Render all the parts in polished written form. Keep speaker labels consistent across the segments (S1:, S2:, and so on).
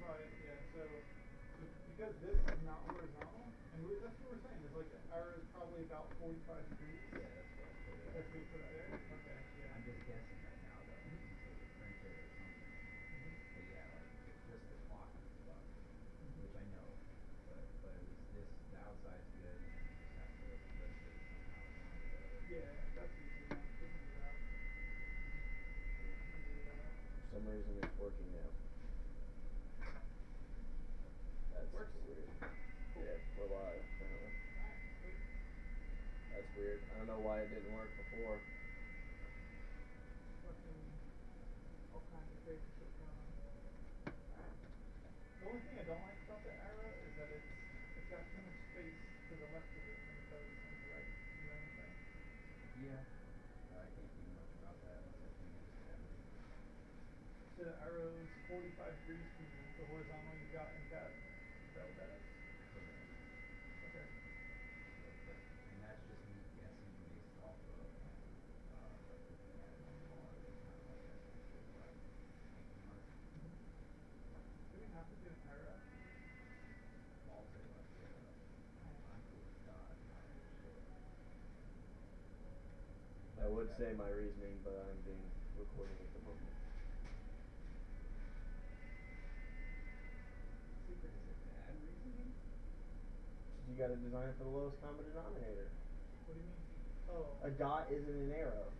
S1: why, yeah, so because this is not horizontal, and that's what we're saying, is like the arrow is probably about 45 degrees.
S2: Yeah, that's what I put it.
S1: That's what you put it there? Okay, yeah.
S2: I'm just guessing right now though, until you print it or something. But yeah, like just the clock is fucked, which I know. But at least this, the outside's good, and then you just have to lift it somehow one way or the other.
S1: Yeah, that's easy enough. We can do that.
S3: For some reason it's working now. That's
S1: Works.
S3: weird. Cool. Yeah, we're live apparently.
S1: Alright, sweet.
S3: That's weird. I don't know why it didn't work before.
S1: Fucking all kinds of crazy shit going on. Alright. The only thing I don't like about the arrow is that it's got too much space to the left of it than it does on the right. You know what I'm saying?
S2: Yeah. I can't do much about that unless I change the gravity.
S1: So the arrow's 45 degrees from the horizontal you got in that. Is that what that is?
S2: Correct.
S1: Okay.
S2: And that's just me guessing based off of like looking at it on the bar. It's kind of like that actual anchor mark.
S1: Do we have to do an arrow?
S2: I'll say like I'm cool with God.
S3: I would say my reasoning, but I'm being recorded at the moment.
S2: Secret is it bad reasoning?
S3: You gotta design it for the lowest common denominator.
S1: What do you mean? Oh.
S3: A dot isn't an arrow.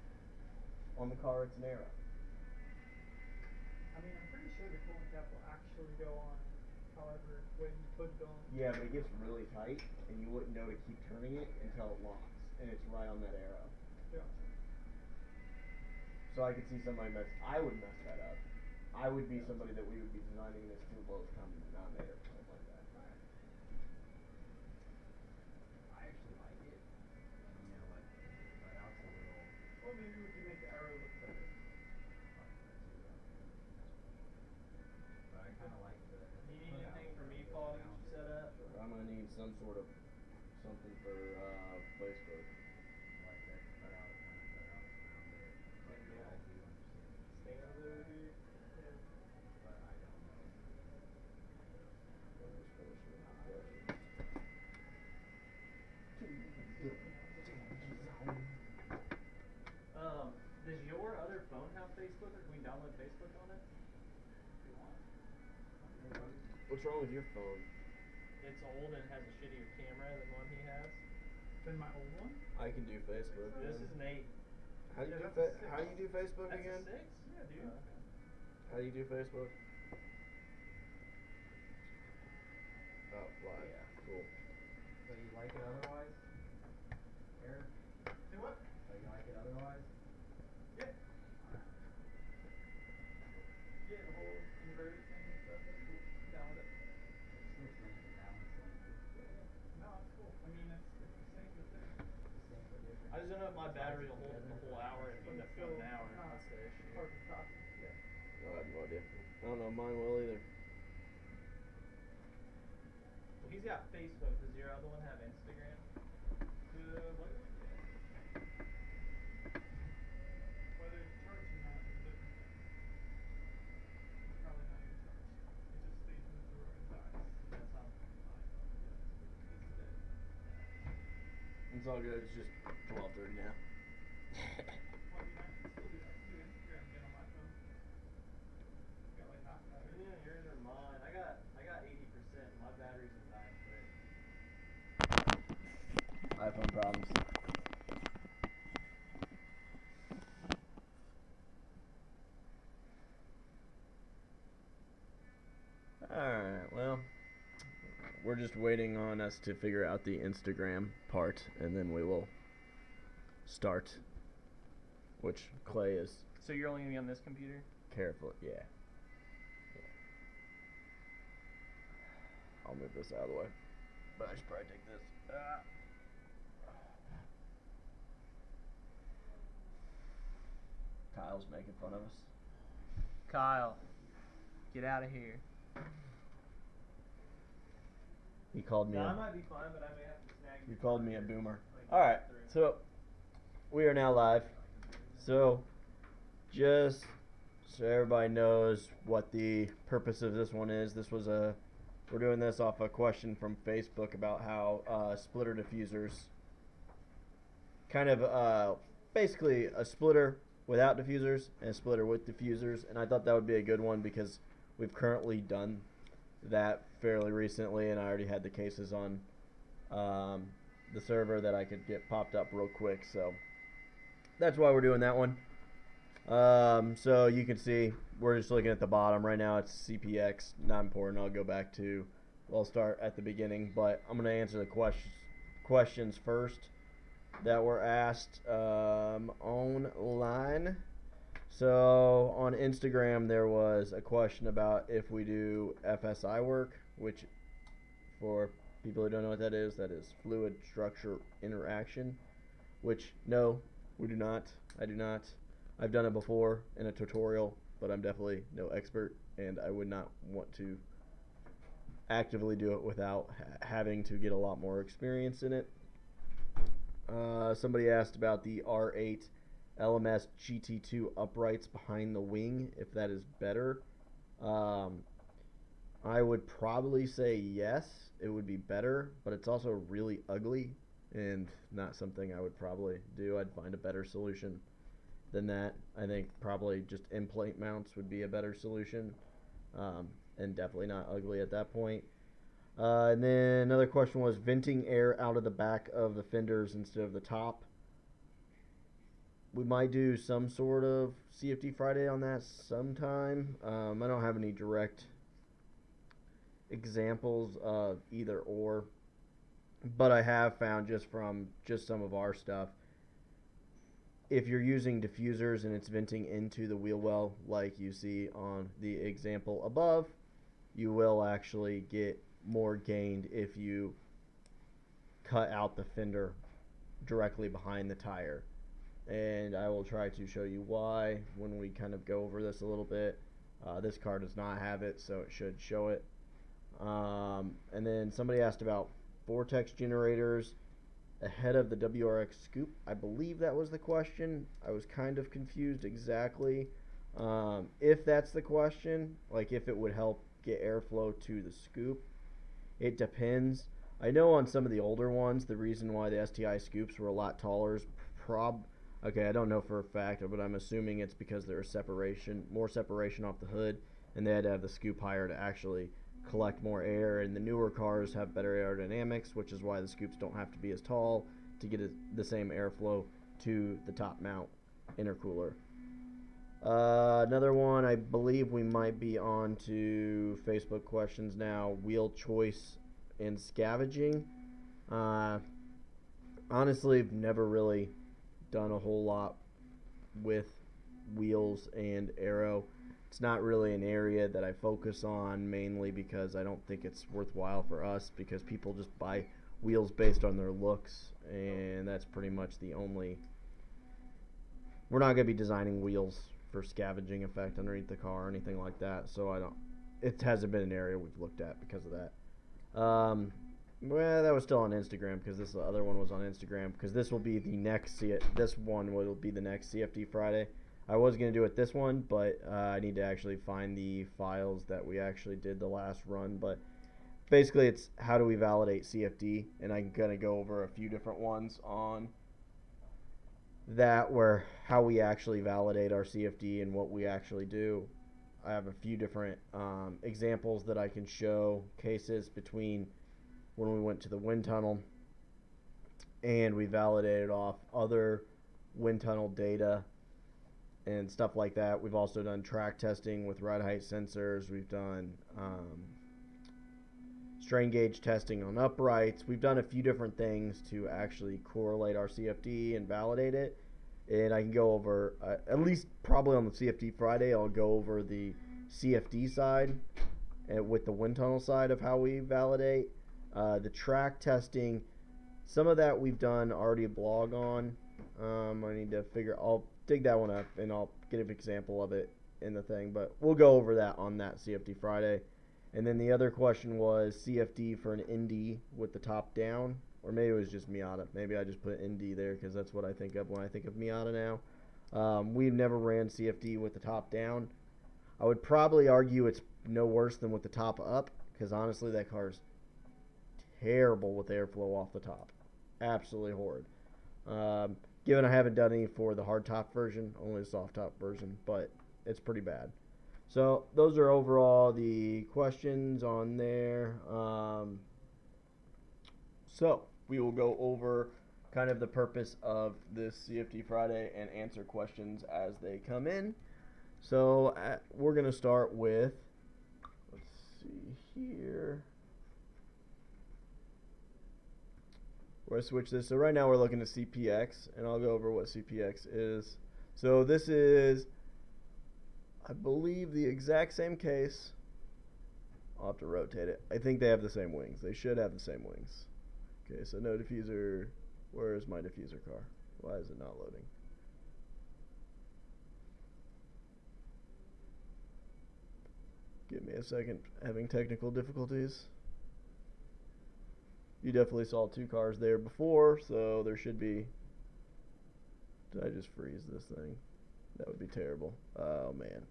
S3: On the car it's an arrow.
S1: I mean, I'm pretty sure the coolant cap will actually go on however way you put it on.
S3: Yeah, but it gets really tight, and you wouldn't know to keep turning it until it locks, and it's right on that arrow.
S1: Yeah.
S3: So I could see somebody I would mess that up. I would be somebody that we would be designing this to the lowest common denominator, something like that.
S1: Alright.
S2: I actually like it. And you know, like the layout's a little.
S1: Well, maybe we can make the arrow look better.
S2: But I kind of like the.
S4: Need anything from me, Paul, to get you set up?
S3: I'm gonna need some sort of something for Facebook.
S2: Like that cutout, kind of cutout around it. But yeah, I do understand what you're saying about that.
S1: Yeah.
S2: But I don't know.
S3: I'm just finishing the question.
S4: Does your other phone have Facebook, or can we download Facebook on it? If you want.
S3: What's wrong with your phone?
S4: It's old and has a shittier camera than one he has.
S1: Than my old one?
S3: I can do Facebook.
S4: This is an 8.
S3: How do you
S1: Yeah,
S3: do
S1: that's a
S3: how do you do Facebook
S4: That's
S3: again?
S4: a 6?
S1: Yeah, dude.
S4: Okay.
S3: How do you do Facebook? Oh, flat.
S2: Yeah.
S3: Cool.
S2: So you like it otherwise? Eric?
S1: Say what?
S2: So you like it otherwise?
S1: Yeah. Yeah, the whole inverted thing and stuff, that's cool. I'm down with it.
S2: This looks lame, but that one's lame.
S1: No, it's cool. I mean, it's the same but different.
S2: Same but different.
S4: I just don't know if my battery will hold the whole hour if you end up going an hour.
S1: Not
S4: That's the issue.
S1: hard to copy. Yeah.
S3: I have no idea. I don't know if mine will either.
S4: Well, he's got Facebook. Does your other one have Instagram?
S1: What? Whether it's charged or not is a different thing. It's probably not even charged. It just stays in the drawer and dies.
S4: That's how mine
S1: It's dead.
S3: It's all good. It's just 12:30 now.
S1: Well, I mean, I can still do that. I can do Instagram again on my phone. Got like half battery.
S4: Yeah, yours or mine. I got 80%. My batteries are dying quick.
S3: iPhone problems. Alright, well, we're just waiting on us to figure out the Instagram part, and then we will start, which Clay is
S4: So you're only gonna be on this computer?
S3: careful, yeah. I'll move this out of the way, but I should probably take this. Kyle's making fun of us.
S4: Kyle, get out of here.
S3: He called me.
S4: No, I might be fine, but I may have to snag
S3: You called me a boomer.
S4: Like,
S3: Alright, so we are now live. So just So everybody knows what the purpose of this one is. We're doing this off a question from Facebook about how splitter diffusers, kind of basically a splitter without diffusers and a splitter with diffusers, and I thought that would be a good one because we've currently done that fairly recently, and I already had the cases on the server that I could get popped up real quick, so that's why we're doing that one. So you can see we're just looking at the bottom right now. It's CPX, not important. I'll start at the beginning, but I'm going to answer the questions first that were asked online. So on Instagram there was a question about if we do FSI work, which for people who don't know what that is fluid structure interaction, which no, we do not. I do not. I've done it before in a tutorial, but I'm definitely no expert, and I would not want to actively do it without having to get a lot more experience in it. Somebody asked about the R8 LMS GT2 uprights behind the wing, if that is better. I would probably say yes, it would be better, but it's also really ugly and not something I would probably do. I'd find a better solution than that. I think probably just end-plate mounts would be a better solution, and definitely not ugly at that point. And then another question was venting air out of the back of the fenders instead of the top. We might do some sort of CFD Friday on that sometime. I don't have any direct examples of either or, but I have found just from some of our stuff, if you're using diffusers and it's venting into the wheel well like you see on the example above, you will actually get more gained if you cut out the fender directly behind the tire. And I will try to show you why when we kind of go over this a little bit. This car does not have it, so it should show it. And then somebody asked about vortex generators ahead of the WRX scoop. I believe that was the question. I was kind of confused exactly. If that's the question, like if it would help get airflow to the scoop, it depends. I know on some of the older ones, the reason why the STI scoops were a lot taller is okay, I don't know for a fact, but I'm assuming it's because there was more separation off the hood, and they had to have the scoop higher to actually collect more air, and the newer cars have better aerodynamics, which is why the scoops don't have to be as tall to get the same airflow to the top mount intercooler. Another one, I believe we might be on to Facebook questions now, wheel choice and scavenging. Honestly, I've never really done a whole lot with wheels and aero. It's not really an area that I focus on, mainly because I don't think it's worthwhile for us, because people just buy wheels based on their looks, and that's pretty much the only. We're not going to be designing wheels for scavenging effect underneath the car or anything like that, so it hasn't been an area we've looked at because of that. Well, that was still on Instagram, because this other one was on Instagram, because this will be the next this one will be the next CFD Friday. I was going to do it this one, but I need to actually find the files that we actually did the last run. But basically it's how do we validate CFD, and I'm going to go over a few different ones on that, where how we actually validate our CFD and what we actually do. I have a few different examples that I can show, cases between when we went to the wind tunnel and we validated off other wind tunnel data and stuff like that. We've also done track testing with ride height sensors. We've done strain gauge testing on uprights. We've done a few different things to actually correlate our CFD and validate it. And I can go over, at least probably on the CFD Friday, I'll go over the CFD side with the wind tunnel side of how we validate. The track testing, some of that we've done already a blog on. I need to I'll dig that one up and I'll get an example of it in the thing, but we'll go over that on that CFD Friday. And then the other question was CFD for an ND with the top down, or maybe it was just Miata. Maybe I just put ND there because that's what I think of when I think of Miata now. We've never ran CFD with the top down. I would probably argue it's no worse than with the top up, because honestly that car's terrible with airflow off the top. Absolutely horrid. Given I haven't done any for the hard top version, only the soft top version, but it's pretty bad. So those are overall the questions on there. So we will go over kind of the purpose of this CFD Friday and answer questions as they come in. So we're going to start with, let's see here. We're going to switch this. So right now we're looking at CPX, and I'll go over what CPX is. So this is, I believe, the exact same case. I'll have to rotate it. I think they have the same wings. They should have the same wings. Okay, so no diffuser. Where is my diffuser car? Why is it not loading? Give me a second. Having technical difficulties. You definitely saw 2 cars there before, so there should be. Did I just freeze this thing? That would be terrible. Oh man.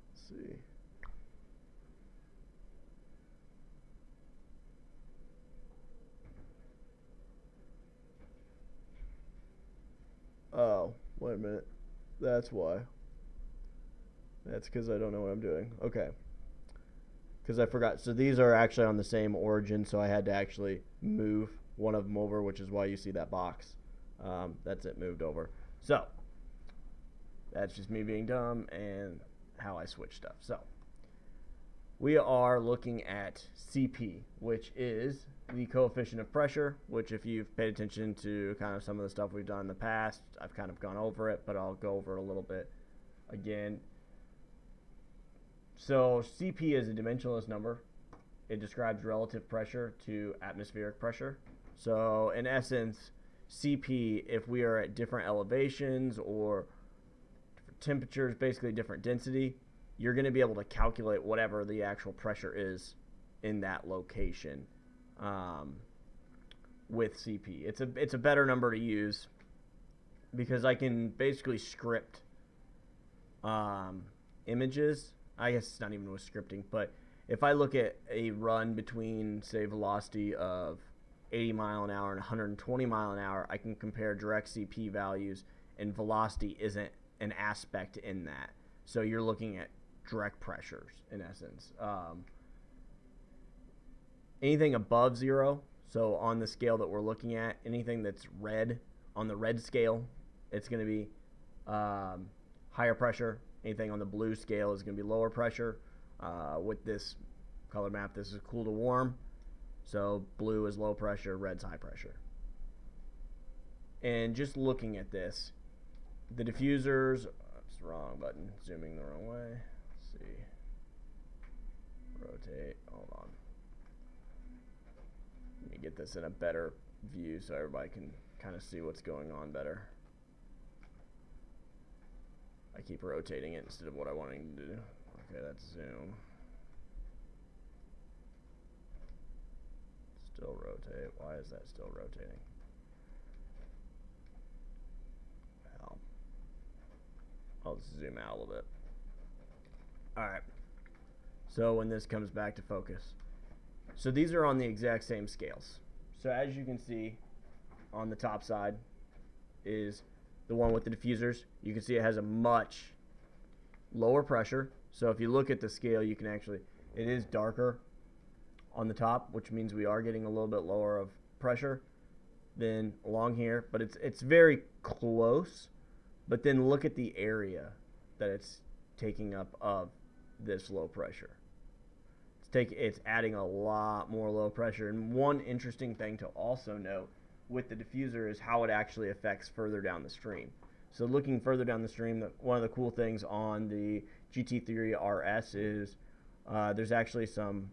S3: Let's see. Oh, wait a minute. That's why. That's because I don't know what I'm doing. Okay. Because I forgot. So these are actually on the same origin, so I had to actually move one of them over, which is why you see that box. That's it moved over. So that's just me being dumb and how I switch stuff. So we are looking at CP, which is the coefficient of pressure, which if you've paid attention to kind of some of the stuff we've done in the past, I've kind of gone over it, but I'll go over it a little bit again. So CP is a dimensionless number. It describes relative pressure to atmospheric pressure. So in essence, CP, if we are at different elevations or different temperatures, basically different density, you're going to be able to calculate whatever the actual pressure is in that location with CP. It's a better number to use because I can basically script images. I guess it's not even with scripting, but if I look at a run between, say, velocity of 80 mile an hour and 120 mile an hour, I can compare direct CP values, and velocity isn't an aspect in that. So you're looking at direct pressures, in essence. Anything above 0, so on the scale that we're looking at, anything that's red, on the red scale, it's going to be higher pressure. Anything on the blue scale is going to be lower pressure. With this color map, this is cool to warm. So blue is low pressure, red's high pressure. And just looking at this, the diffusers, that's the wrong button, zooming the wrong way. Let's see. Rotate, hold on. Let me get this in a better view so everybody can kind of see what's going on better. I keep rotating it instead of what I wanted to do. Okay, that's zoom. Still rotate. Why is that still rotating? Well, I'll zoom out a little bit. Alright. So when this comes back to focus. So these are on the exact same scales. So as you can see, on the top side is the one with the diffusers. You can see it has a much lower pressure. So if you look at the scale, you can actually, it is darker on the top, which means we are getting a little bit lower of pressure than along here, but it's very close. But then look at the area that it's taking up of this low pressure. It's adding a lot more low pressure. And one interesting thing to also note with the diffuser is how it actually affects further down the stream. So looking further down the stream, one of the cool things on the GT3 RS is there's actually some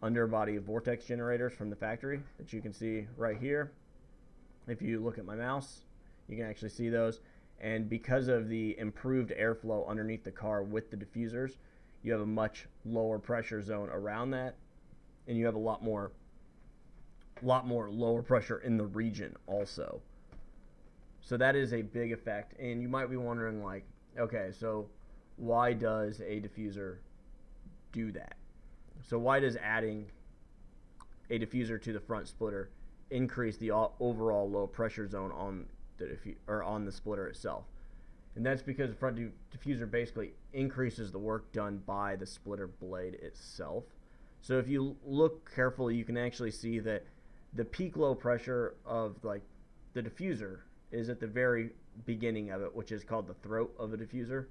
S3: underbody vortex generators from the factory that you can see right here. If you look at my mouse, you can actually see those. And because of the improved airflow underneath the car with the diffusers, you have a much lower pressure zone around that, and you have a lot more lower pressure in the region also. So that is a big effect. And you might be wondering, like, okay, so why does a diffuser do that? So why does adding a diffuser to the front splitter increase the overall low pressure zone on the splitter itself? And that's because the front diffuser basically increases the work done by the splitter blade itself. So if you look carefully, you can actually see that the peak low pressure of like the diffuser is at the very beginning of it, which is called the throat of a diffuser.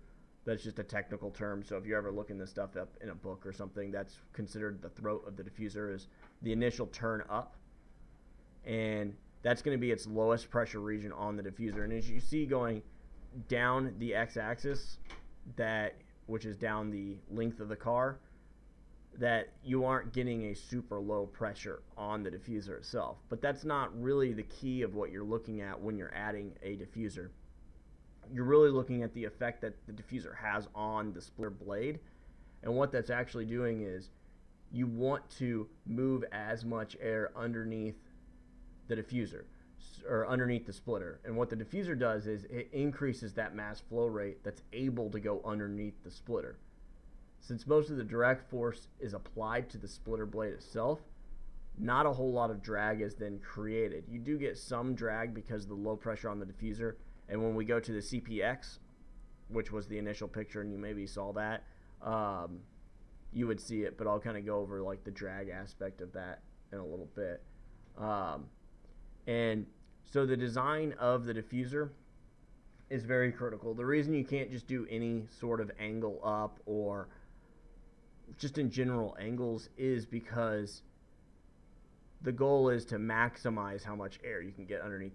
S3: That's just a technical term. So if you're ever looking this stuff up in a book or something, that's considered the throat of the diffuser, is the initial turn up. And that's going to be its lowest pressure region on the diffuser. And as you see going down the x-axis, which is down the length of the car, that you aren't getting a super low pressure on the diffuser itself. But that's not really the key of what you're looking at when you're adding a diffuser. You're really looking at the effect that the diffuser has on the splitter blade. And what that's actually doing is you want to move as much air underneath the diffuser, or underneath the splitter. And what the diffuser does is it increases that mass flow rate that's able to go underneath the splitter. Since most of the direct force is applied to the splitter blade itself, not a whole lot of drag is then created. You do get some drag because of the low pressure on the diffuser. And when we go to the CPX, which was the initial picture, and you maybe saw that, you would see it, but I'll kind of go over like the drag aspect of that in a little bit. And so the design of the diffuser is very critical. The reason you can't just do any sort of angle up or just in general angles is because the goal is to maximize how much air you can get underneath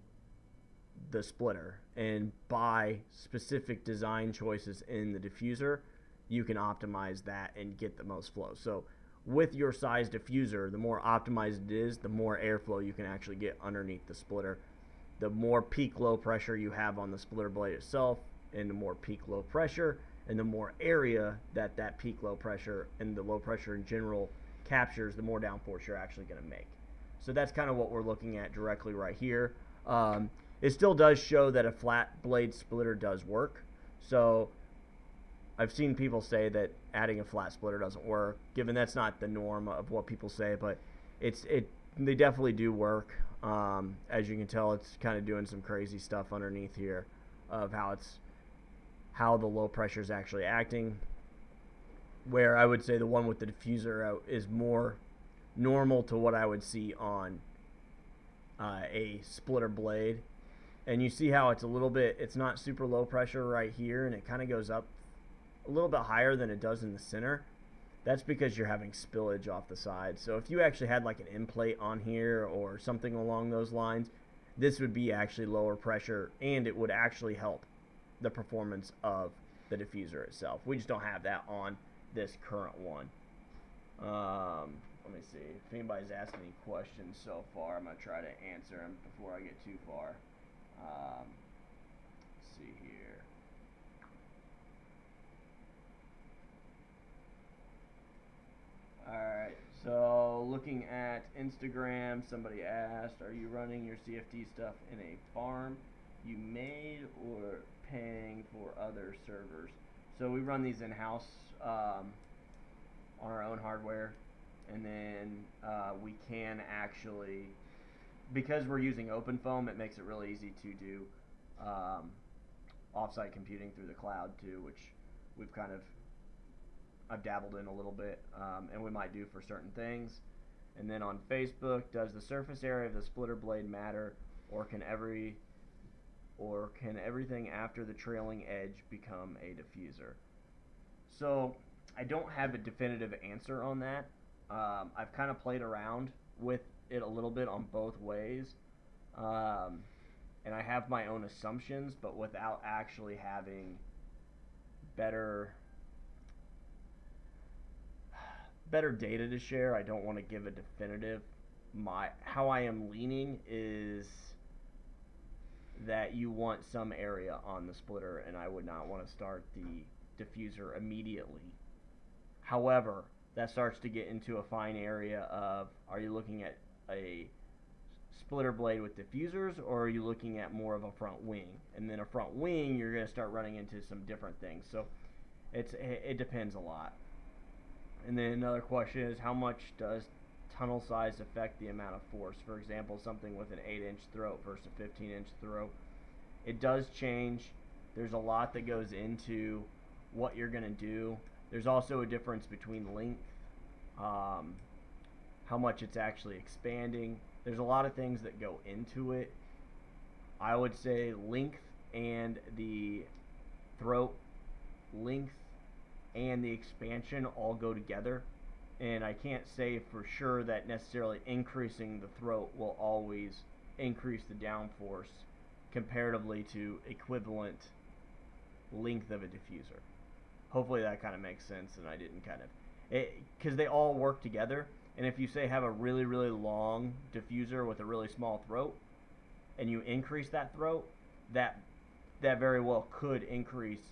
S3: the splitter. And by specific design choices in the diffuser, you can optimize that and get the most flow. So with your size diffuser, the more optimized it is, the more airflow you can actually get underneath the splitter. The more peak low pressure you have on the splitter blade itself, and the more peak low pressure, and the more area that peak low pressure and the low pressure in general captures, the more downforce you're actually going to make. So that's kind of what we're looking at directly right here. It still does show that a flat blade splitter does work. So I've seen people say that adding a flat splitter doesn't work, given that's not the norm of what people say, but they definitely do work. As you can tell, it's kind of doing some crazy stuff underneath here of how the low pressure is actually acting, where I would say the one with the diffuser out is more normal to what I would see on a splitter blade. And you see how it's it's not super low pressure right here, and it kind of goes up a little bit higher than it does in the center. That's because you're having spillage off the side. So if you actually had like an end plate on here or something along those lines, this would be actually lower pressure, and it would actually help the performance of the diffuser itself. We just don't have that on this current one. Let me see if anybody's asked any questions so far. I'm going to try to answer them before I get too far. Let's see here. Alright, so looking at Instagram, somebody asked, are you running your CFD stuff in a farm you made or paying for other servers? So we run these in-house on our own hardware, and then we can actually, because we're using OpenFOAM, it makes it really easy to do offsite computing through the cloud too, which I've dabbled in a little bit, and we might do for certain things. And then on Facebook, does the surface area of the splitter blade matter, or can everything after the trailing edge become a diffuser? So I don't have a definitive answer on that. I've kind of played around with it a little bit on both ways, and I have my own assumptions, but without actually having better data to share, I don't want to give a definitive. How I am leaning is that you want some area on the splitter, and I would not want to start the diffuser immediately. However, that starts to get into a fine area of, are you looking at a splitter blade with diffusers, or are you looking at more of a front wing? And then a front wing, you're going to start running into some different things. So it depends a lot. And then another question is, how much does tunnel size affect the amount of force? For example, something with an 8-inch throat versus a 15-inch throat. It does change. There's a lot that goes into what you're going to do. There's also a difference between length, how much it's actually expanding. There's a lot of things that go into it. I would say length and the throat length and the expansion all go together. And I can't say for sure that necessarily increasing the throat will always increase the downforce comparatively to equivalent length of a diffuser. Hopefully that kind of makes sense, and I didn't kind of, because they all work together. And if you say have a really, really long diffuser with a really small throat, and you increase that throat, that very well could increase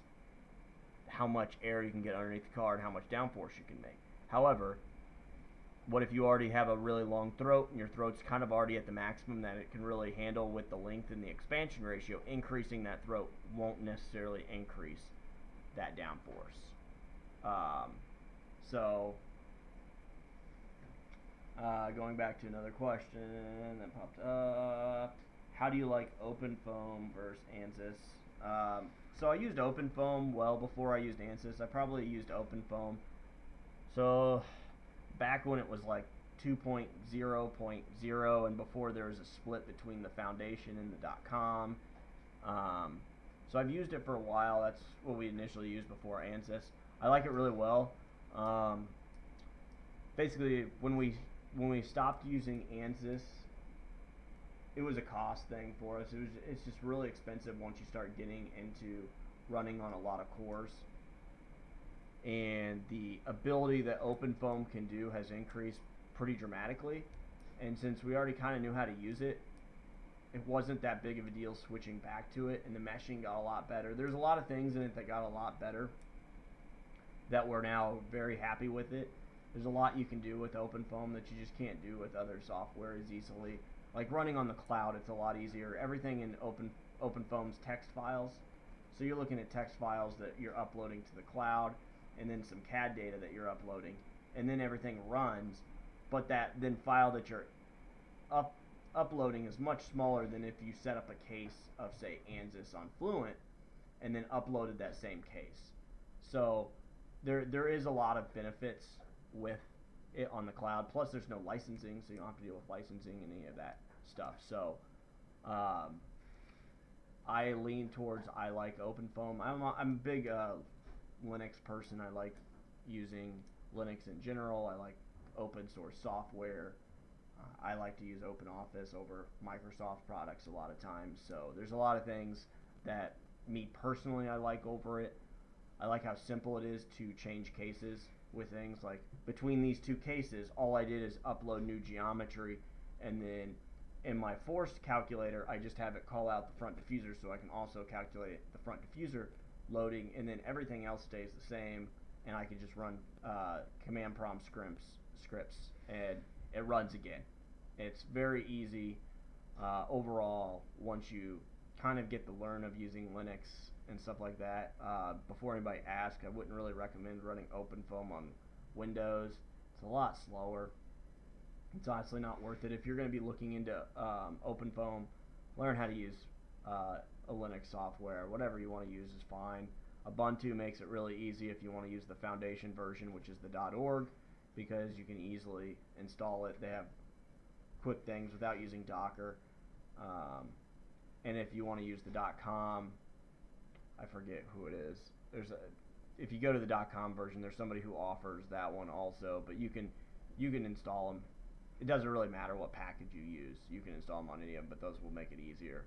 S3: how much air you can get underneath the car and how much downforce you can make. However, what if you already have a really long throat and your throat's kind of already at the maximum that it can really handle with the length and the expansion ratio? Increasing that throat won't necessarily increase that downforce. Going back to another question that popped up, how do you like open foam versus ANSYS? So I used open foam well before I used ANSYS. I probably used open foam. So back when it was like 2.0.0 and before there was a split between the foundation and the .com. So I've used it for a while. That's what we initially used before ANSYS. I like it really well. Basically, when we stopped using ANSYS, it was a cost thing for us. It's just really expensive once you start getting into running on a lot of cores. And the ability that OpenFoam can do has increased pretty dramatically. And since we already kind of knew how to use it, it wasn't that big of a deal switching back to it, and the meshing got a lot better. There's a lot of things in it that got a lot better that we're now very happy with it. There's a lot you can do with OpenFoam that you just can't do with other software as easily. Like running on the cloud, it's a lot easier. Everything in OpenFoam's text files. So you're looking at text files that you're uploading to the cloud, and then some CAD data that you're uploading, and then everything runs. But that then file that you're uploading is much smaller than if you set up a case of, say, ANSYS on Fluent and then uploaded that same case. So there is a lot of benefits with it on the cloud. Plus there's no licensing, so you don't have to deal with licensing and any of that stuff. So I lean towards I like OpenFoam. I'm a big Linux person. I like using Linux in general. I like open source software. I like to use OpenOffice over Microsoft products a lot of times. So there's a lot of things that me personally I like over it. I like how simple it is to change cases with things. Like between these two cases, all I did is upload new geometry, and then in my force calculator I just have it call out the front diffuser, so I can also calculate the front diffuser loading, and then everything else stays the same, and I can just run command prompt scripts and it runs again. It's very easy overall once you kind of get the learn of using Linux and stuff like that. Before anybody asks, I wouldn't really recommend running OpenFoam on Windows. It's a lot slower. It's honestly not worth it. If you're going to be looking into OpenFoam, learn how to use a Linux software. Whatever you want to use is fine. Ubuntu makes it really easy if you want to use the foundation version, which is the .org, because you can easily install it. They have quick things without using Docker. And if you want to use the .com, I forget who it is. If you go to the .com version, there's somebody who offers that one also, but you can install them. It doesn't really matter what package you use. You can install them on any of them, but those will make it easier.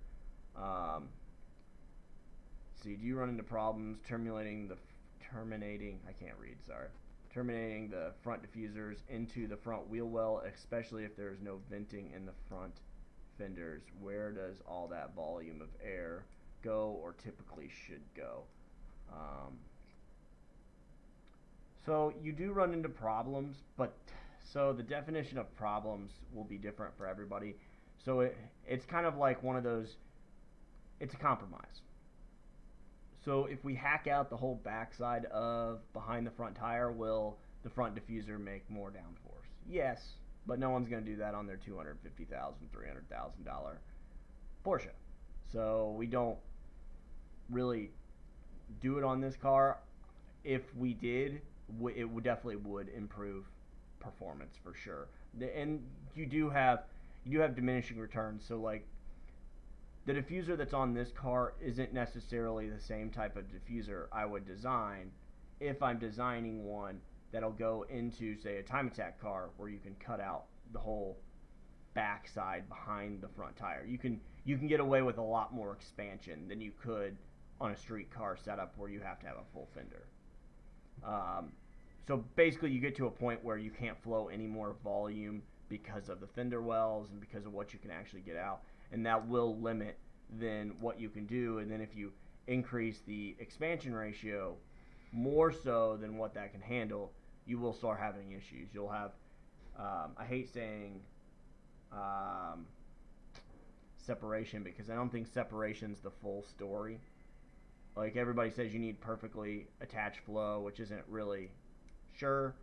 S3: See, do you run into problems terminating the front diffusers into the front wheel well, especially if there's no venting in the front fenders? Where does all that volume of air go, or typically should go? So you do run into problems, but so the definition of problems will be different for everybody. So it's kind of like one of those, it's a compromise. So if we hack out the whole backside of behind the front tire, will the front diffuser make more downforce? Yes, but no one's going to do that on their $250,000, $300,000 Porsche. So we don't really do it on this car. If we did, it would definitely improve performance for sure. And you do have diminishing returns. So like the diffuser that's on this car isn't necessarily the same type of diffuser I would design if I'm designing one that'll go into, say, a time attack car where you can cut out the whole backside behind the front tire. You can get away with a lot more expansion than you could on a street car setup where you have to have a full fender. So basically you get to a point where you can't flow any more volume because of the fender wells and because of what you can actually get out, and that will limit then what you can do. And then if you increase the expansion ratio more so than what that can handle, you will start having issues. You'll have, I hate saying separation, because I don't think separation's the full story. Like everybody says you need perfectly attached flow, which isn't really true.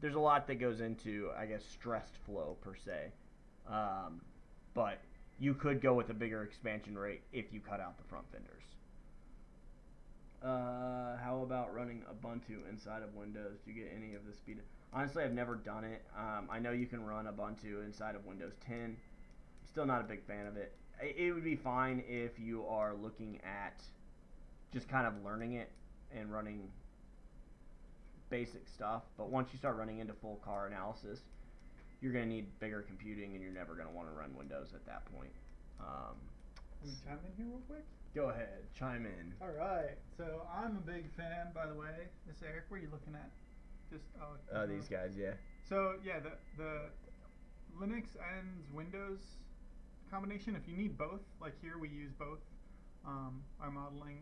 S3: There's a lot that goes into, I guess, stressed flow per se. But you could go with a bigger expansion rate if you cut out the front fenders. How about running Ubuntu inside of Windows? Do you get any of the speed? Honestly, I've never done it. I know you can run Ubuntu inside of Windows 10. Still not a big fan of it. It would be fine if you are looking at just kind of learning it and running basic stuff. But once you start running into full car analysis, you're going to need bigger computing, and you're never going to want to run Windows at that point.
S1: Can we chime in here real quick?
S3: Go ahead, chime in.
S1: All right. So I'm a big fan, by the way. This Eric, where are you looking at? Just
S3: these guys, yeah.
S1: So yeah, the Linux and Windows combination. If you need both, like here we use both. Our modeling,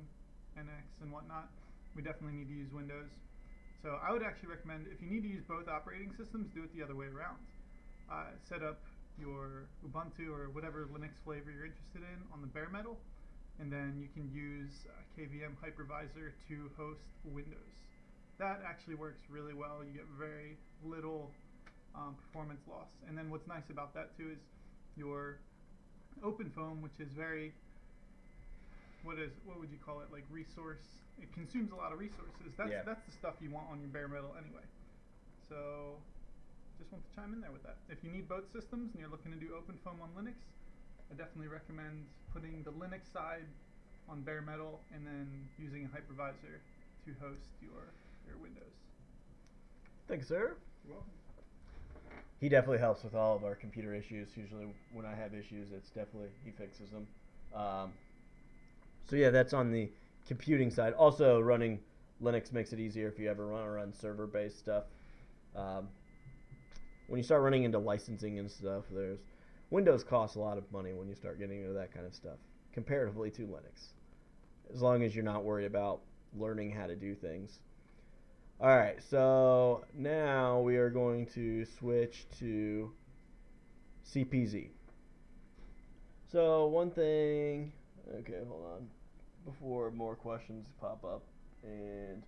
S1: NX and whatnot, we definitely need to use Windows. So I would actually recommend, if you need to use both operating systems, do it the other way around. Set up your Ubuntu or whatever Linux flavor you're interested in on the bare metal, and then you can use KVM hypervisor to host Windows. That actually works really well. You get very little performance loss. And then what's nice about that too is your OpenFOAM, which is very, what would you call it, like resource, it consumes a lot of resources. That's the stuff you want on your bare metal anyway. So just want to chime in there with that. If you need both systems and you're looking to do OpenFOAM on Linux, I definitely recommend putting the Linux side on bare metal and then using a hypervisor to host your Windows.
S3: Thanks, sir.
S1: You're welcome.
S3: He definitely helps with all of our computer issues. Usually when I have issues, it's definitely, he fixes them. So yeah, that's on the computing side. Also, running Linux makes it easier if you ever want to run server-based stuff. When you start running into licensing and stuff, Windows costs a lot of money when you start getting into that kind of stuff, comparatively to Linux, as long as you're not worried about learning how to do things. Alright, so now we are going to switch to CPZ. So one thing, okay, hold on, before more questions pop up, and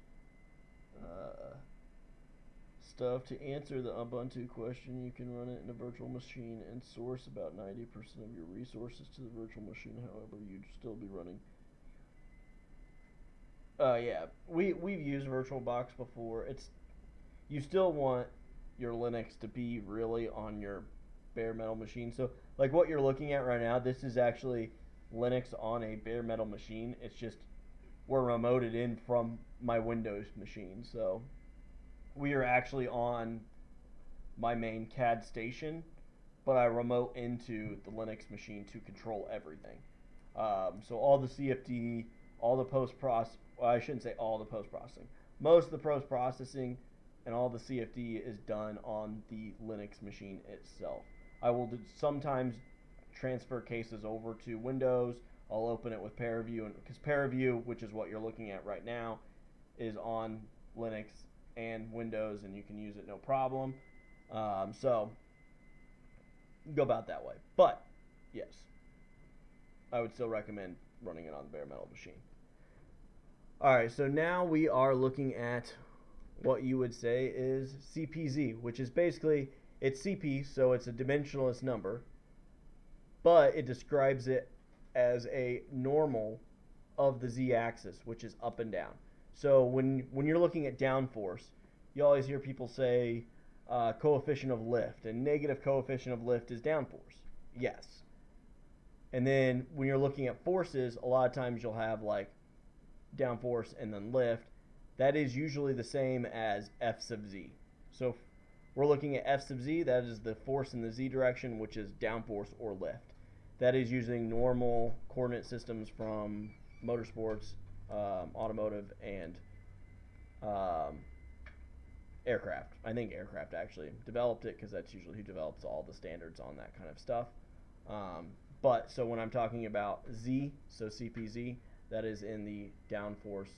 S3: stuff, to answer the Ubuntu question, you can run it in a virtual machine and source about 90% of your resources to the virtual machine. However, you'd still be running. Yeah, we've used VirtualBox before. You still want your Linux to be really on your bare metal machine. So, like what you're looking at right now, this is actually Linux on a bare metal machine. It's just we're remoted in from my Windows machine. So we are actually on my main CAD station, but I remote into the Linux machine to control everything. So all the CFD, all the post-processing, well, I shouldn't say all the post-processing. Most of the post-processing and all the CFD is done on the Linux machine itself. I will sometimes transfer cases over to Windows. I'll open it with ParaView, because ParaView, which is what you're looking at right now, is on Linux and Windows, and you can use it no problem. So go about that way. But yes, I would still recommend running it on the bare metal machine. All right, so now we are looking at what you would say is CPZ, which is basically, it's CP, so it's a dimensionless number, but it describes it as a normal of the z-axis, which is up and down. So when you're looking at downforce, you always hear people say coefficient of lift, and negative coefficient of lift is downforce. Yes. And then when you're looking at forces, a lot of times you'll have like downforce and then lift. That is usually the same as F sub z. So if we're looking at F sub z, that is the force in the z direction, which is downforce or lift. That is using normal coordinate systems from motorsports, automotive, and aircraft. I think aircraft actually developed it because that's usually who develops all the standards on that kind of stuff. But so when I'm talking about Z, so CPZ, that is in the downforce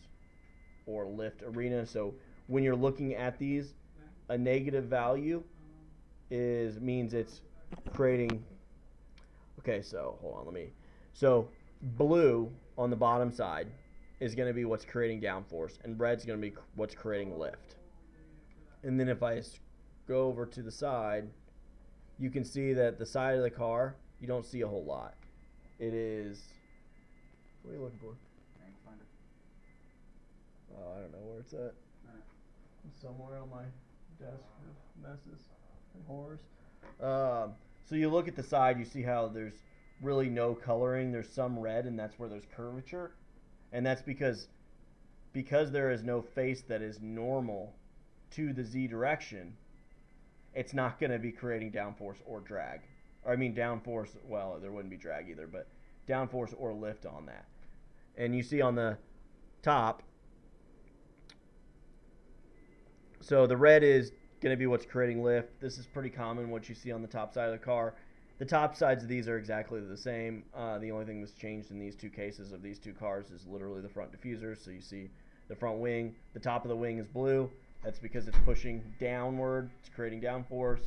S3: or lift arena. So when you're looking at these, a negative value means it's creating. Okay, so hold on, so blue on the bottom side is going to be what's creating downforce, and red's going to be what's creating lift. And then if I go over to the side, you can see that the side of the car, you don't see a whole lot. It is, what are you looking for? Oh, I don't know where it's at. It's somewhere on my desk with messes and horrors. So you look at the side, you see how there's really no coloring. There's some red, and that's where there's curvature. And that's because there is no face that is normal to the Z direction, it's not going to be creating downforce or drag. Or I mean downforce, well, there wouldn't be drag either, but downforce or lift on that. And you see on the top, so the red is going to be what's creating lift. This is pretty common, what you see on the top side of the car. The top sides of these are exactly the same. The only thing that's changed in these two cases of these two cars is literally the front diffusers. So you see the front wing. The top of the wing is blue. That's because it's pushing downward. It's creating downforce.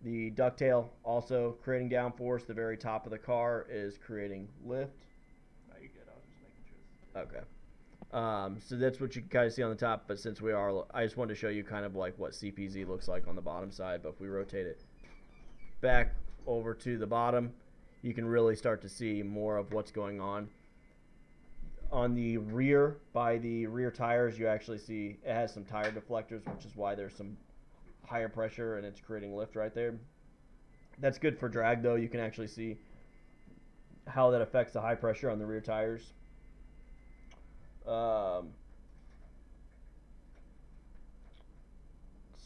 S3: The ducktail also creating downforce. The very top of the car is creating lift.
S4: No, you're good. I was just making sure.
S3: Okay. So that's what you can kind of see on the top. But since I just wanted to show you kind of like what CPZ looks like on the bottom side. But if we rotate it back over to the bottom, you can really start to see more of what's going on. On the rear, by the rear tires, you actually see it has some tire deflectors, which is why there's some higher pressure and it's creating lift right there. That's good for drag, though. You can actually see how that affects the high pressure on the rear tires. Let's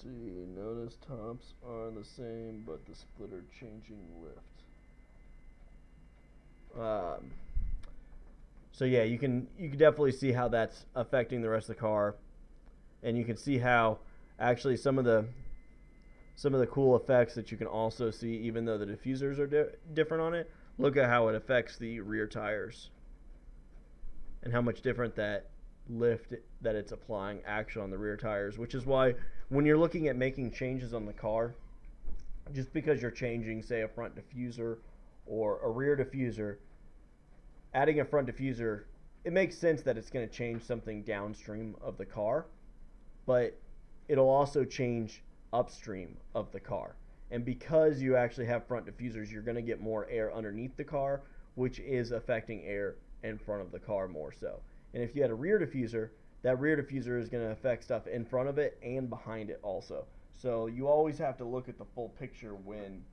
S3: see, notice tops are the same, but the splitter changing lift. So yeah, you can definitely see how that's affecting the rest of the car, and you can see how actually some of the cool effects that you can also see, even though the diffusers are different on it. Look at how it affects the rear tires, and how much different that lift that it's applying actually on the rear tires, which is why when you're looking at making changes on the car, just because you're changing, say, a front diffuser or a rear diffuser, adding a front diffuser, it makes sense that it's going to change something downstream of the car, but it'll also change upstream of the car. And because you actually have front diffusers, you're going to get more air underneath the car, which is affecting air in front of the car more so. And if you had a rear diffuser, that rear diffuser is going to affect stuff in front of it and behind it also. So you always have to look at the full picture when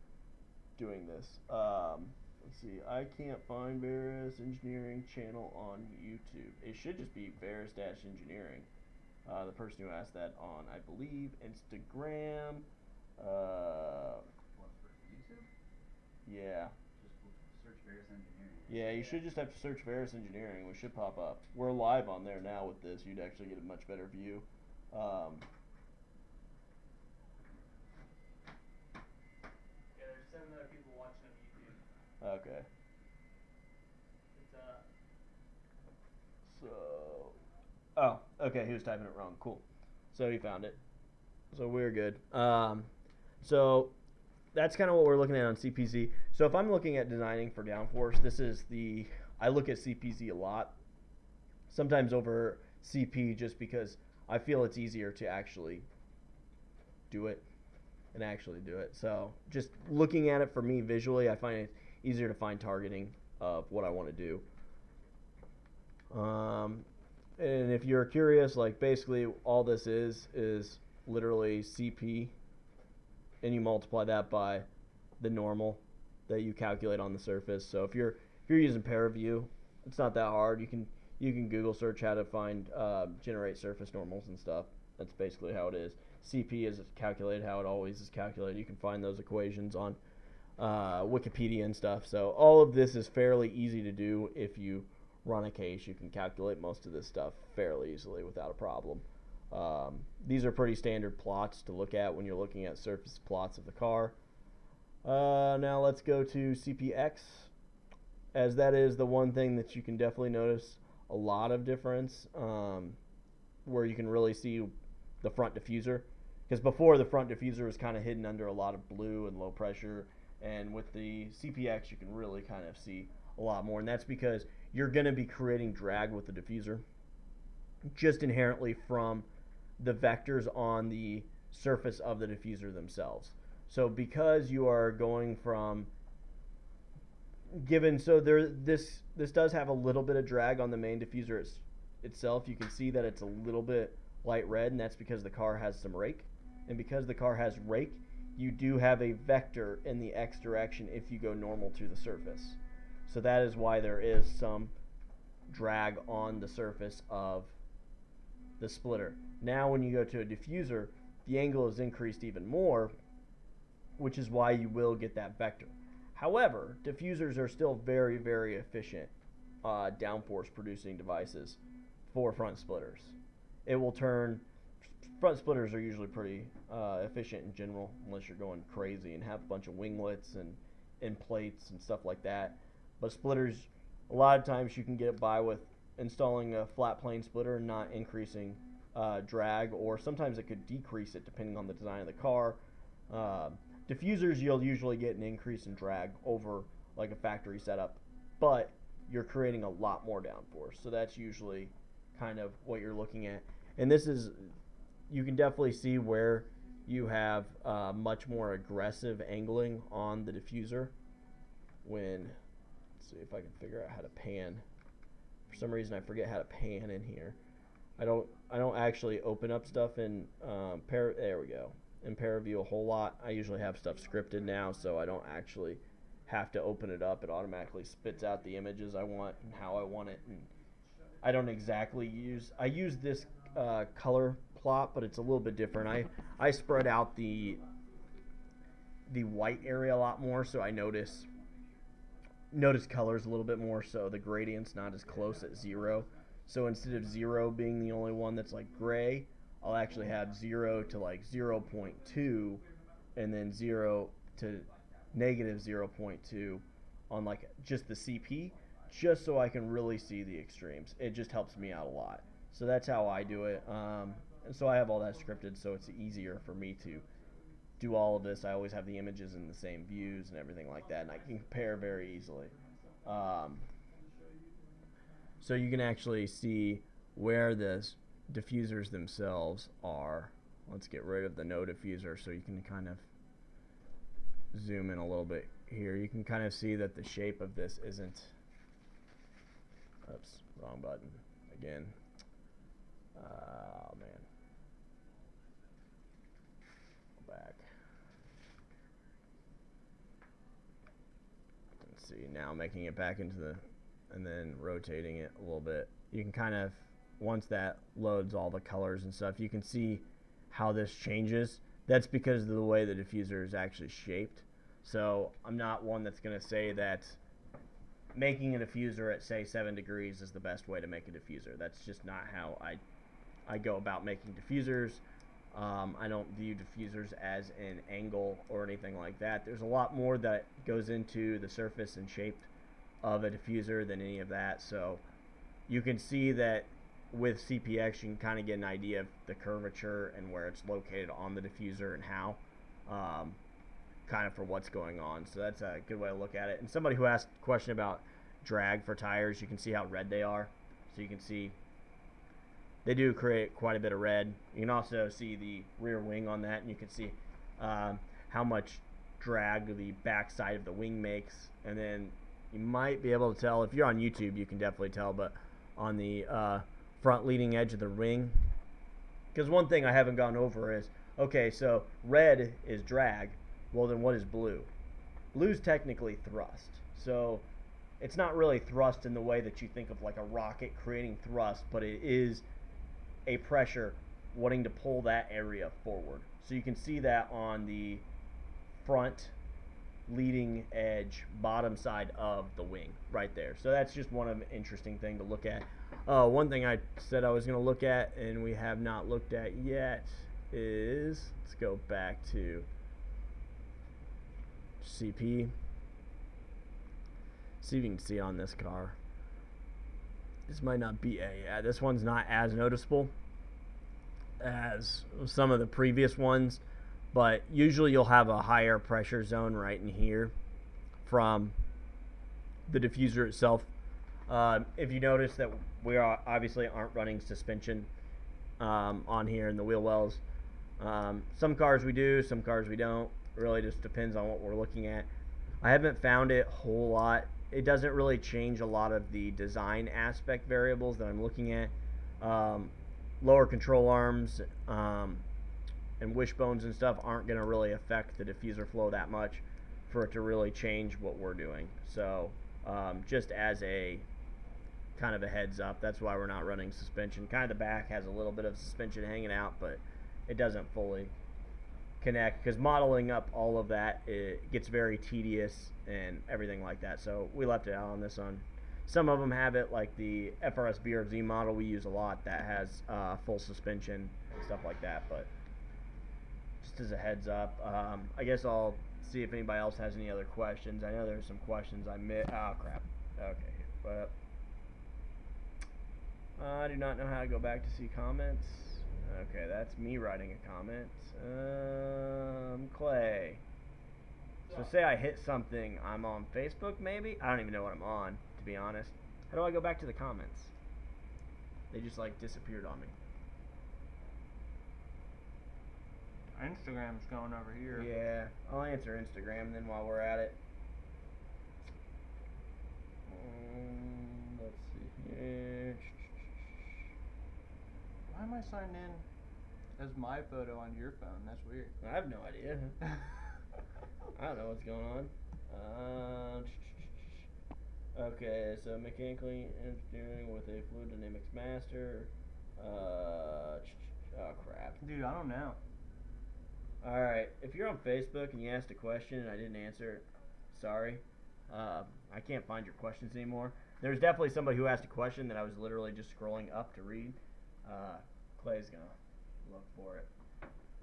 S3: doing this. Let's see, I can't find Varus Engineering channel on YouTube. It should just be Varus-Engineering. The person who asked that on, I believe, Instagram.
S2: What, for YouTube?
S3: Yeah.
S2: Just search Varus Engineering.
S3: Yeah, you should just have to search Varus Engineering. We should pop up. We're live on there now with this. You'd actually get a much better view.
S4: Yeah, there's 7 other people watching on YouTube.
S3: Okay.
S4: It's
S3: So, oh, okay, he was typing it wrong. Cool. So he found it. So we're good. So that's kind of what we're looking at on CPZ. So if I'm looking at designing for downforce, I look at CPZ a lot, sometimes over CP, just because I feel it's easier to actually do it. So just looking at it for me visually, I find it easier to find targeting of what I want to do. And if you're curious, like basically all this is literally CP, and you multiply that by the normal that you calculate on the surface. So if you're using ParaView, it's not that hard. You can Google search how to find generate surface normals and stuff. That's basically how it is. CP is calculated how it always is calculated. You can find those equations on Wikipedia and stuff. So all of this is fairly easy to do. If you run a case, you can calculate most of this stuff fairly easily without a problem. These are pretty standard plots to look at when you're looking at surface plots of the car. Now let's go to CPX, as that is the one thing that you can definitely notice a lot of difference, where you can really see the front diffuser. Because before, the front diffuser was kind of hidden under a lot of blue and low pressure, and with the CPX you can really kind of see a lot more, and that's because you're going to be creating drag with the diffuser just inherently from the vectors on the surface of the diffuser themselves. So because you are going from this does have a little bit of drag on the main diffuser itself. You can see that it's a little bit light red, and that's because the car has some rake. And because the car has rake, you do have a vector in the X direction if you go normal to the surface. So that is why there is some drag on the surface of the splitter. Now when you go to a diffuser, the angle is increased even more, which is why you will get that vector. However, diffusers are still very, very efficient downforce producing devices for front splitters. It will turn, front splitters are usually pretty efficient in general, unless you're going crazy and have a bunch of winglets and plates and stuff like that. But splitters, a lot of times you can get by with installing a flat plane splitter and not increasing drag, or sometimes it could decrease it depending on the design of the car. Diffusers, you'll usually get an increase in drag over like a factory setup, but you're creating a lot more downforce. So that's usually kind of what you're looking at. And this is, you can definitely see where you have much more aggressive angling on the diffuser when, let's see if I can figure out how to pan. For some reason I forget how to pan in here. I don't actually open up stuff in there we go. In ParaView a whole lot. I usually have stuff scripted now, so I don't actually have to open it up. It automatically spits out the images I want and how I want it. And I don't exactly I use this color plot, but it's a little bit different. I spread out the white area a lot more, so I notice colors a little bit more, so the gradient's not as close at 0. So instead of 0 being the only one that's like gray, I'll actually have 0 to like 0.2 and then 0 to negative 0.2 on like just the CP, just so I can really see the extremes. It just helps me out a lot. So that's how I do it. And so I have all that scripted, so it's easier for me to do all of this. I always have the images in the same views and everything like that, and I can compare very easily. So you can actually see where the diffusers themselves are. Let's get rid of the no diffuser so you can kind of zoom in a little bit here. You can kind of see that the shape of this isn't, oops, wrong button again. Oh man, go back. Let's see, now making it back into the, and then rotating it a little bit. You can kind of, once that loads all the colors and stuff, you can see how this changes. That's because of the way the diffuser is actually shaped. So I'm not one that's going to say that making a diffuser at say 7 degrees is the best way to make a diffuser. That's just not how I go about making diffusers. I don't view diffusers as an angle or anything like that. There's a lot more that goes into the surface and shape of a diffuser than any of that. So you can see that with CPX you can kind of get an idea of the curvature and where it's located on the diffuser and how. kind of for what's going on. So that's a good way to look at it. And somebody who asked a question about drag for tires, you can see how red they are. So you can see they do create quite a bit of red. You can also see the rear wing on that, and you can see how much drag the back side of the wing makes. And then you might be able to tell, if you're on YouTube, you can definitely tell, but on the front leading edge of the wing, because one thing I haven't gone over is, okay, so red is drag. Well, then what is blue? Blue's technically thrust. So it's not really thrust in the way that you think of like a rocket creating thrust, but it is a pressure wanting to pull that area forward. So you can see that on the front leading edge bottom side of the wing right there. So that's just one of an interesting thing to look at. One thing I said I was going to look at and we have not looked at yet is, let's go back to CP. See if you can see on this car. This might not be this one's not as noticeable as some of the previous ones, but usually you'll have a higher pressure zone right in here from the diffuser itself. If you notice that we obviously aren't running suspension on here in the wheel wells. Some cars we do, some cars we don't. It really just depends on what we're looking at. I haven't found it a whole lot. It doesn't really change a lot of the design aspect variables that I'm looking at. Lower control arms and wishbones and stuff aren't going to really affect the diffuser flow that much for it to really change what we're doing. So just as a kind of a heads up, that's why we're not running suspension. Kind of the back has a little bit of suspension hanging out, but it doesn't fully connect, because modeling up all of that, it gets very tedious and everything like that. So we left it out on this one. Some of them have it, like the FRS BRZ model we use a lot, that has full suspension and stuff like that. But just as a heads up, I guess I'll see if anybody else has any other questions. I know there's some questions I missed. Oh crap. Okay, but I do not know how to go back to see comments. Okay, that's me writing a comment. Clay. So say I hit something, I'm on Facebook maybe? I don't even know what I'm on, to be honest. How do I go back to the comments? They just like disappeared on me.
S1: Instagram's going over here.
S3: Yeah, I'll answer Instagram then while we're at it. Let's see here.
S1: Why am I signed in as my photo on your phone? That's weird.
S3: I have no idea. I don't know what's going on. Okay, so mechanically engineering with a fluid dynamics master. Oh crap.
S1: Dude, I don't know.
S3: Alright, if you're on Facebook and you asked a question and I didn't answer it, sorry. I can't find your questions anymore. There's definitely somebody who asked a question that I was literally just scrolling up to read. Clay's gonna look for it,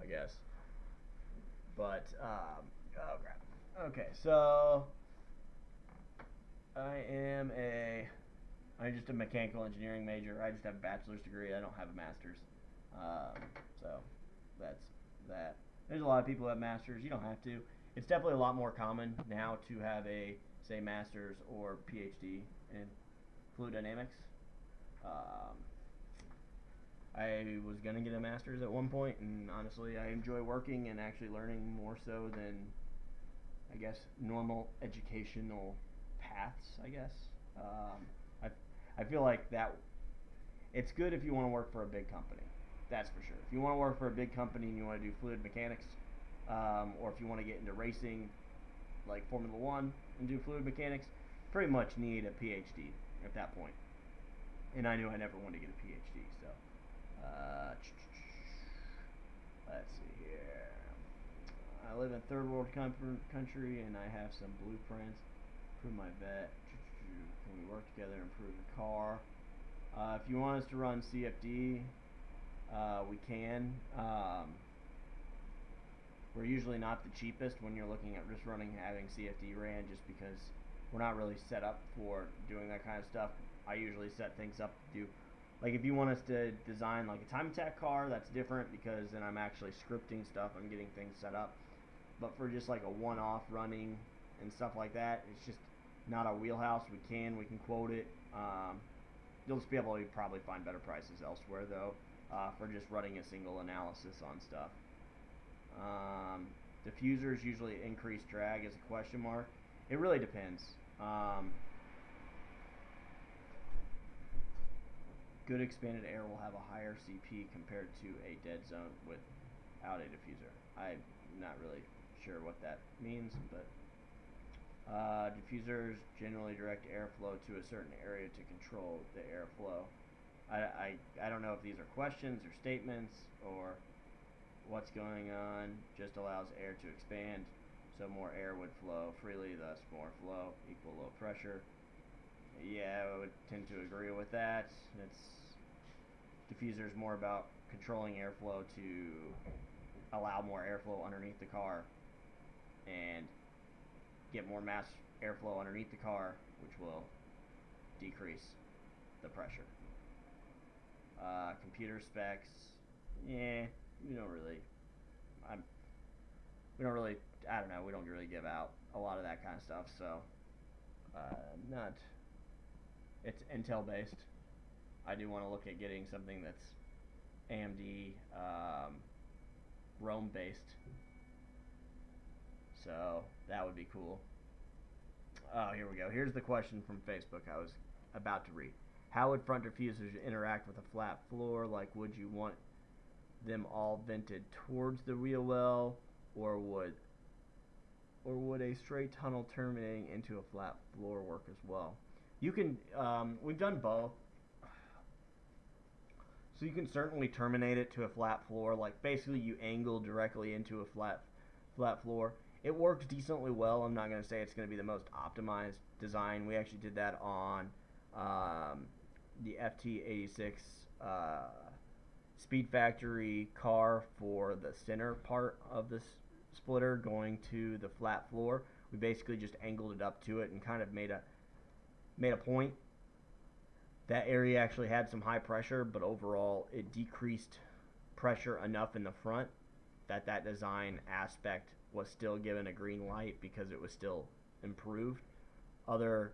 S3: I guess. But, oh crap. Okay, so I'm just a mechanical engineering major. I just have a bachelor's degree. I don't have a master's. So that's that. There's a lot of people who have masters. You don't have to. It's definitely a lot more common now to have a, say, master's or PhD in fluid dynamics. I was going to get a master's at one point, and honestly, I enjoy working and actually learning more so than, I guess, normal educational paths, I guess. I feel like that it's good if you want to work for a big company. That's for sure. If you want to work for a big company and you want to do fluid mechanics, or if you want to get into racing, like Formula 1, and do fluid mechanics, pretty much need a PhD at that point. And I knew I never wanted to get a PhD, so. Let's see here. I live in a third world country, and I have some blueprints. Improve my vet. Can we work together and improve the car? If you want us to run CFD, we can. We're usually not the cheapest when you're looking at just having CFD ran, just because we're not really set up for doing that kind of stuff. I usually set things up to do, like if you want us to design like a time attack car, that's different, because then I'm actually scripting stuff, I'm getting things set up. but for just like a one-off running and stuff like that, it's just not our wheelhouse. We can quote it. You'll just be able to probably find better prices elsewhere though, for just running a single analysis on stuff. Diffusers usually increase drag as a question mark. It really depends. Good expanded air will have a higher CP compared to a dead zone without a diffuser. I'm not really sure what that means, but diffusers generally direct airflow to a certain area to control the airflow. I don't know if these are questions or statements or what's going on. Just allows air to expand, so more air would flow freely, thus more flow equal low pressure. Yeah, I would tend to agree with that. Diffuser is more about controlling airflow to allow more airflow underneath the car and get more mass airflow underneath the car, which will decrease the pressure. Computer specs, yeah, we don't really give out a lot of that kind of stuff, so it's Intel based. I do want to look at getting something that's AMD Rome based, so that would be cool. Oh, here we go. Here's the question from Facebook I was about to read. How would front diffusers interact with a flat floor? Like, would you want them all vented towards the wheel well, or would a straight tunnel terminating into a flat floor work as well? You can, we've done both. So you can certainly terminate it to a flat floor, like basically you angle directly into a flat floor. It works decently well. I'm not going to say it's going to be the most optimized design. We actually did that on the FT86 Speed Factory car for the center part of this splitter going to the flat floor. We basically just angled it up to it and kind of made a point. That area actually had some high pressure, but overall it decreased pressure enough in the front that design aspect was still given a green light because it was still improved. Other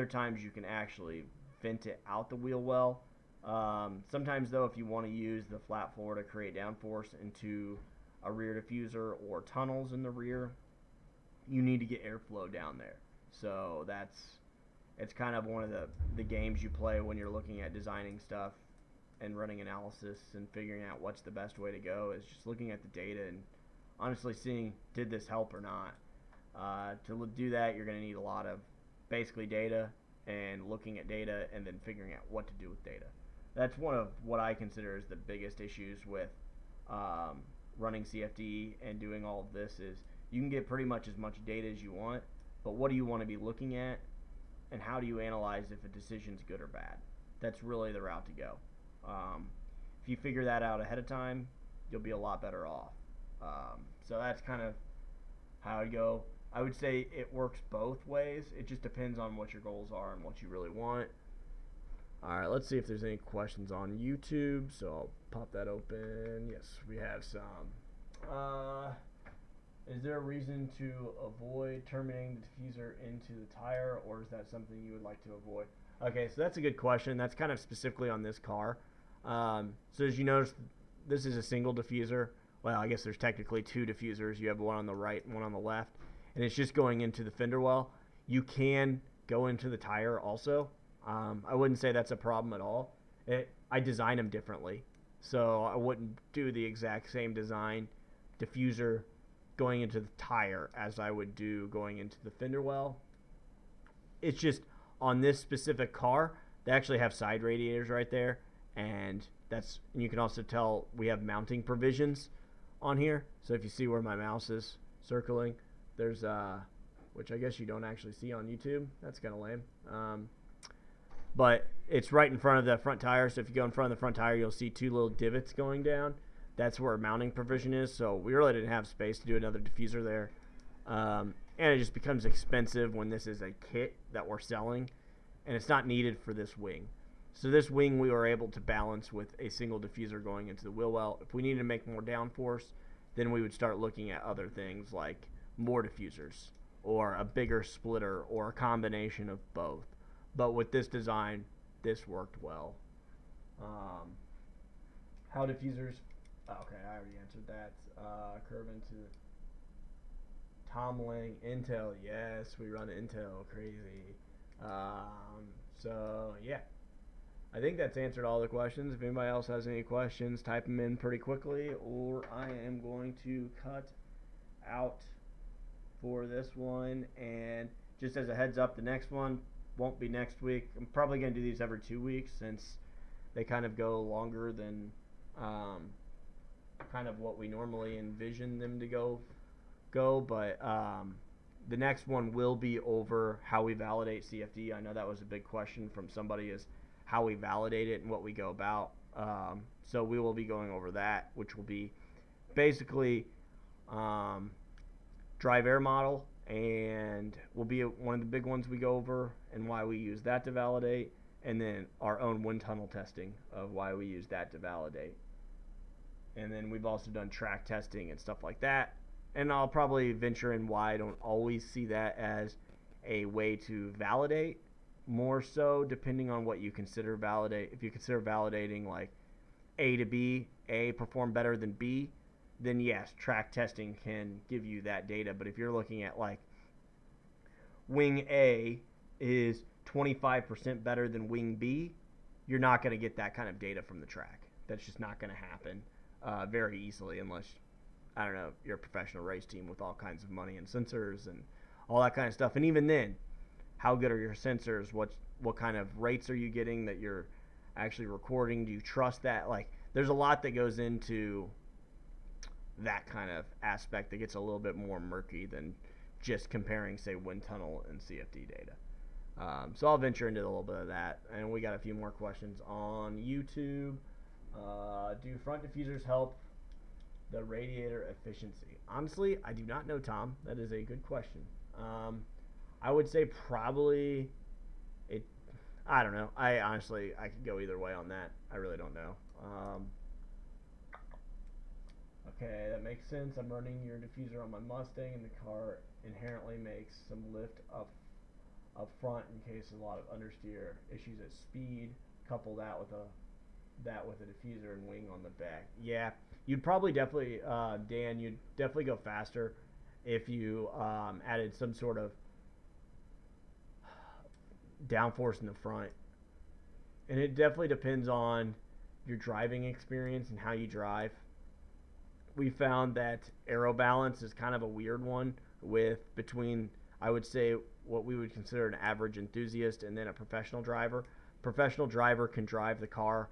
S3: times you can actually vent it out the wheel well. Sometimes though, if you want to use the flat floor to create downforce into a rear diffuser or tunnels in the rear, you need to get airflow down there. So it's kind of one of the games you play when you're looking at designing stuff and running analysis and figuring out what's the best way to go, is just looking at the data and honestly seeing, did this help or not? To do that, you're going to need a lot of basically data and looking at data and then figuring out what to do with data. That's one of what I consider is the biggest issues with running CFD and doing all of this is you can get pretty much as much data as you want, but what do you want to be looking at and how do you analyze if a decision's good or bad? That's really the route to go. If you figure that out ahead of time, you'll be a lot better off. So that's kind of how I'd go. I would say it works both ways. It just depends on what your goals are and what you really want. Alright, let's see if there's any questions on YouTube. So I'll pop that open. Yes, we have some. Is there a reason to avoid terminating the diffuser into the tire, or is that something you would like to avoid? Okay, so that's a good question. That's kind of specifically on this car. So as you notice, this is a single diffuser. Well, I guess there's technically two diffusers. You have one on the right and one on the left, and it's just going into the fender well. You can go into the tire also. I wouldn't say that's a problem at all. I design them differently, so I wouldn't do the exact same design diffuser going into the tire as I would do going into the fender well. It's just on this specific car, they actually have side radiators right there, and you can also tell we have mounting provisions on here. So if you see where my mouse is circling, there's which I guess you don't actually see on YouTube. That's kind of lame. But it's right in front of the front tire. So if you go in front of the front tire, you'll see two little divots going down. That's where mounting provision is. So we really didn't have space to do another diffuser there. And it just becomes expensive when this is a kit that we're selling, and it's not needed for this wing. So this wing we were able to balance with a single diffuser going into the wheel well. If we needed to make more downforce, then we would start looking at other things like more diffusers or a bigger splitter or a combination of both. But with this design, this worked well. How diffusers... Okay, I already answered that. Curve into... Tom Lang, Intel. Yes, we run Intel. Crazy. So, yeah. I think that's answered all the questions. If anybody else has any questions, type them in pretty quickly, or I am going to cut out for this one. And just as a heads up, the next one won't be next week. I'm probably going to do these every 2 weeks since they kind of go longer than kind of what we normally envision them to go. But the next one will be over how we validate CFD. I know that was a big question from somebody, is how we validate it and what we go about. So we will be going over that, which will be basically drive air model, and will be one of the big ones we go over and why we use that to validate, and then our own wind tunnel testing of why we use that to validate. And then we've also done track testing and stuff like that. And I'll probably venture in why I don't always see that as a way to validate, more so depending on what you consider validate. If you consider validating like A to B, A perform better than B, then yes, track testing can give you that data. But if you're looking at like wing A is 25% better than wing B, you're not going to get that kind of data from the track. That's just not going to happen very easily unless, I don't know, you're a professional race team with all kinds of money and sensors and all that kind of stuff. And even then, how good are your sensors? What kind of rates are you getting that you're actually recording? Do you trust that? Like, there's a lot that goes into that kind of aspect that gets a little bit more murky than just comparing, say, wind tunnel and CFD data. So I'll venture into a little bit of that. And we got a few more questions on YouTube. Do front diffusers help the radiator efficiency? Honestly, I do not know, Tom. That is a good question. I would say probably it. I don't know. I could go either way on that. I really don't know. Okay, that makes sense. I'm running your diffuser on my Mustang, and the car inherently makes some lift up front in case of a lot of understeer issues at speed. Couple that with a diffuser and wing on the back. Yeah, you'd probably definitely, Dan, you'd definitely go faster if you added some sort of downforce in the front. And it definitely depends on your driving experience and how you drive. We found that Aero Balance is kind of a weird one with between, I would say, what we would consider an average enthusiast and then a professional driver. Professional driver can drive the car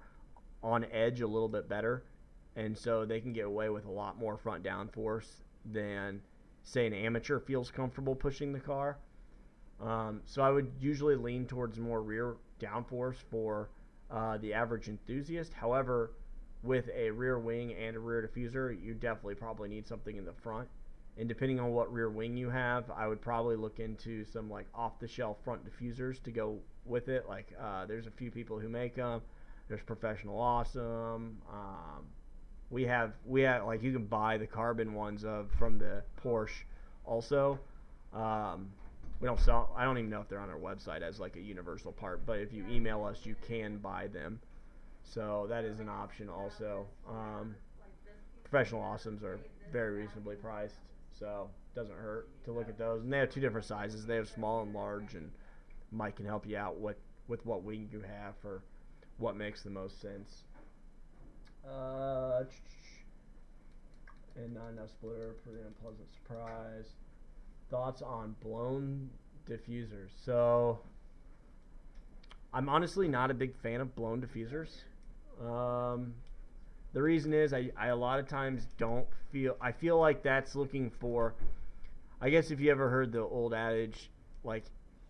S3: on edge a little bit better, and so they can get away with a lot more front downforce than, say, an amateur feels comfortable pushing the car. So I would usually lean towards more rear downforce for the average enthusiast. However, with a rear wing and a rear diffuser, you definitely probably need something in the front. And depending on what rear wing you have, I would probably look into some like off-the-shelf front diffusers to go with it. Like there's a few people who make them. There's Professional Awesome. We have like, you can buy the carbon ones from the Porsche also. We don't sell. I don't even know if they're on our website as like a universal part. But if you email us, you can buy them. So that is an option also. Professional Awesomes are very reasonably priced, so it doesn't hurt to look at those. And they have two different sizes. They have small and large, and Mike can help you out with what wing you have for what makes the most sense. And not enough splitter, pretty unpleasant surprise. Thoughts on blown diffusers? So I'm honestly not a big fan of blown diffusers. The reason is I a lot of times I feel like that's looking for, I guess if you ever heard the old adage, like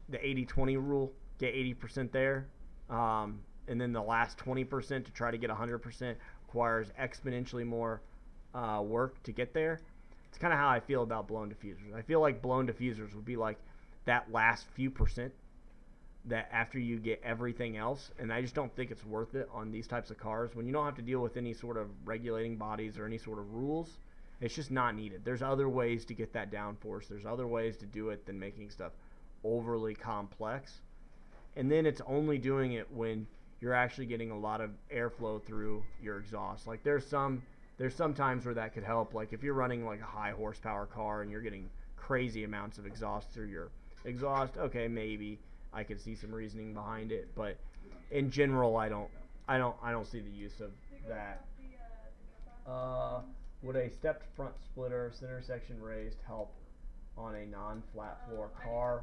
S3: the 80-20 rule, get 80% there, and then the last 20% to try to get 100% requires exponentially more work to get there. It's kind of how I feel about blown diffusers. I feel like blown diffusers would be like that last few percent that after you get everything else, and I just don't think it's worth it on these types of cars when you don't have to deal with any sort of regulating bodies or any sort of rules. It's just not needed. There's other ways to get that downforce. There's other ways to do it than making stuff overly complex. And then it's only doing it when you're actually getting a lot of airflow through your exhaust. Like there's some times where that could help. Like if you're running like a high horsepower car and you're getting crazy amounts of exhaust through your exhaust, okay, maybe I could see some reasoning behind it. But in general, I don't see the use of that. Would a stepped front splitter, center section raised, help on a non-flat floor car,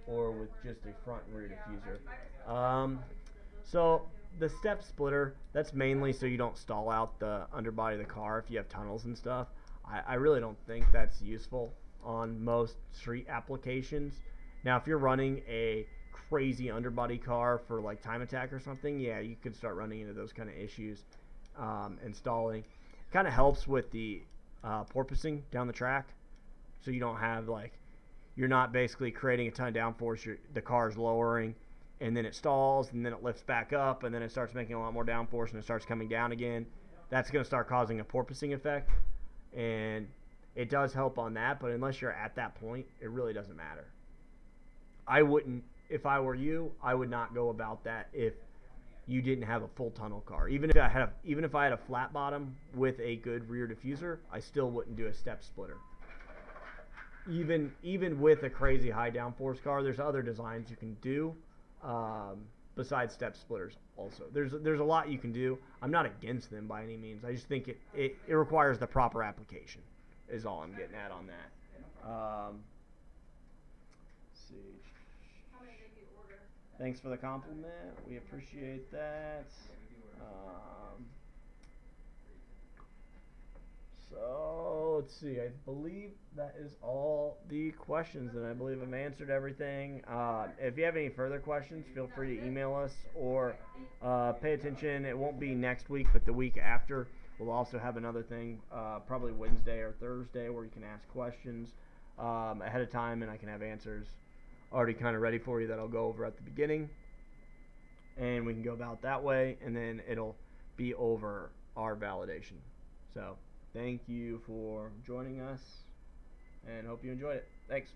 S3: or with just a front and rear diffuser? So the step splitter, that's mainly so you don't stall out the underbody of the car if you have tunnels and stuff. I really don't think that's useful on most street applications. Now, if you're running a crazy underbody car for like time attack or something, yeah, you could start running into those kind of issues and stalling. It kind of helps with the porpoising down the track, so you don't have like, you're not basically creating a ton of downforce. The car's lowering, and then it stalls, and then it lifts back up, and then it starts making a lot more downforce, and it starts coming down again. That's going to start causing a porpoising effect, and it does help on that, but unless you're at that point, it really doesn't matter. I wouldn't, if I were you, I would not go about that if you didn't have a full tunnel car. Even if I had a flat bottom with a good rear diffuser, I still wouldn't do a step splitter. Even with a crazy high downforce car, there's other designs you can do besides step splitters also. There's a lot you can do. I'm not against them by any means. I just think it requires the proper application is all I'm getting at on that. Let's see. Thanks for the compliment. We appreciate that. So let's see. I believe that is all the questions, and I believe I've answered everything. If you have any further questions, feel free to email us or pay attention. It won't be next week, but the week after. We'll also have another thing, probably Wednesday or Thursday, where you can ask questions ahead of time, and I can have answers already kind of ready for you that I'll go over at the beginning, and we can go about that way, and then it'll be over our validation. So thank you for joining us, and hope you enjoyed it. Thanks.